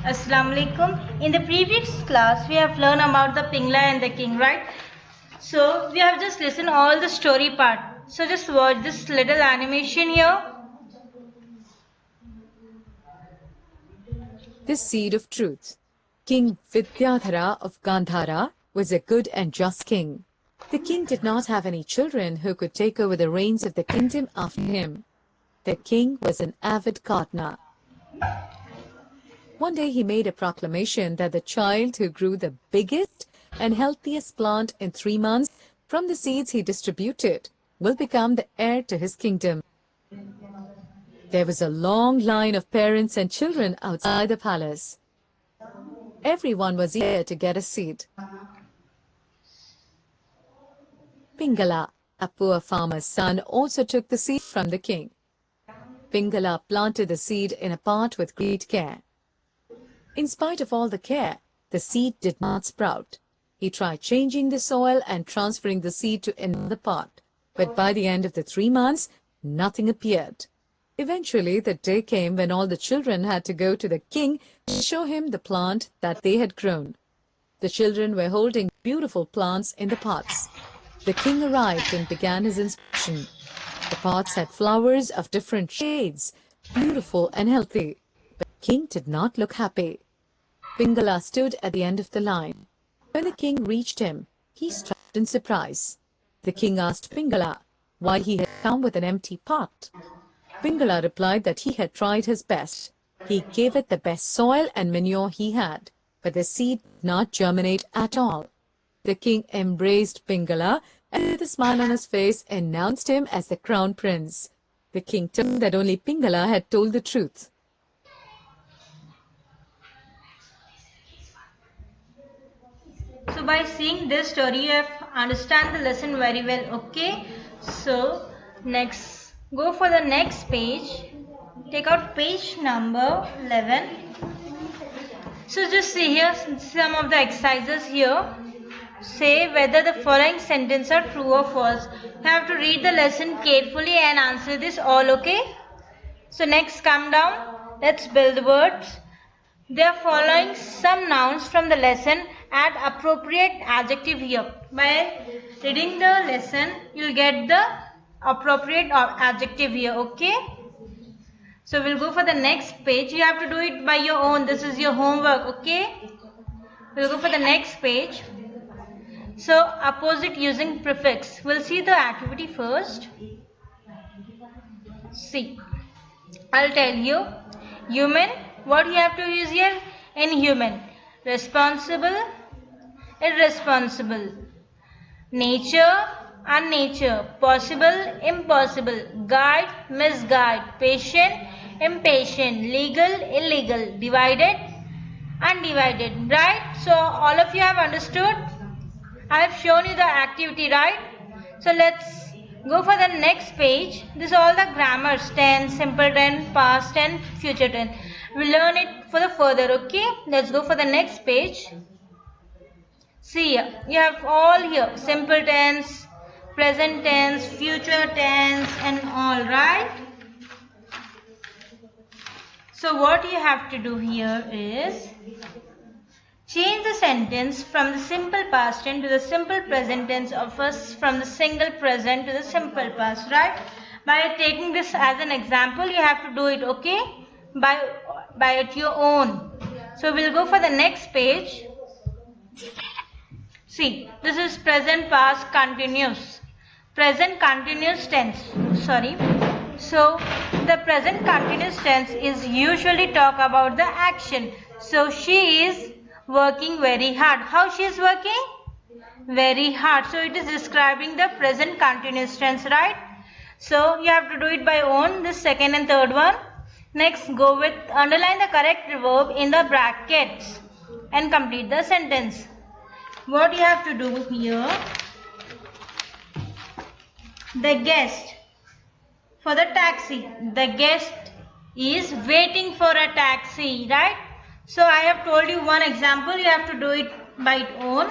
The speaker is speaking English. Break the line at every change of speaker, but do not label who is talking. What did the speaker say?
Assalamu alaikum. In the previous class, we have learned about the Pingla and the king, right? So we have just listened all the story part. So just watch this little animation here.
The seed of truth. King Vidyadhara of Gandhara was a good and just king. The king did not have any children who could take over the reins of the kingdom after him. The king was an avid gardener. One day he made a proclamation that the child who grew the biggest and healthiest plant in 3 months from the seeds he distributed will become the heir to his kingdom. There was a long line of parents and children outside the palace. Everyone was eager to get a seed. Pingala, a poor farmer's son, also took the seed from the king. Pingala planted the seed in a pot with great care. In spite of all the care, the seed did not sprout. He tried changing the soil and transferring the seed to another pot, but by the end of the 3 months, nothing appeared. Eventually, the day came when all the children had to go to the king to show him the plant that they had grown. The children were holding beautiful plants in the pots. The king arrived and began his inspection. The pots had flowers of different shades, beautiful and healthy, but the king did not look happy. Pingala stood at the end of the line. When the king reached him, he stopped in surprise. The king asked Pingala why he had come with an empty pot. Pingala replied that he had tried his best. He gave it the best soil and manure he had, but the seed did not germinate at all. The king embraced Pingala and with a smile on his face announced him as the crown prince. The king told him that only Pingala had told the truth.
So by seeing this story, you have understand the lesson very well. Okay. So next, go for the next page. Take out page number 11. So just see here some of the exercises here. Say whether the following sentences are true or false. You have to read the lesson carefully and answer this all, okay? So next, come down. Let's build the words. They are following some nouns from the lesson. Add appropriate adjective here. By reading the lesson, you'll get the appropriate adjective here, okay? So we'll go for the next page. You have to do it by your own. This is your homework, okay? We'll go for the next page. So opposite using prefix. We'll see the activity first. See, I'll tell you. Human, what you have to use here? Inhuman. Responsible, irresponsible. Nature, unnature. Possible, impossible. Guide, misguide. Patient, impatient. Legal, illegal. Divided, undivided. Right? So all of you have understood? I have shown you the activity, right? So let's go for the next page. This is all the grammars: tense, simple tense, past tense, future tense. We'll learn it for the further, okay? Let's go for the next page. See here, you have all here: simple tense, present tense, future tense, and all, right? So what you have to do here is change the sentence from the simple past tense to the simple present tense, or first from the single present to the simple past, right? By taking this as an example, you have to do it, okay? By at your own. So we'll go for the next page. See, this is present past continuous. Present continuous tense. Sorry. So the present continuous tense is usually talk about the action. So she is working very hard. How she is working? Very hard. So it is describing the present continuous tense, right? So you have to do it by own, this second and third one. Next, go with underline the correct verb in the brackets and complete the sentence. What you have to do here? The guest for the taxi. The guest is waiting for a taxi, right? So I have told you one example. You have to do it by own.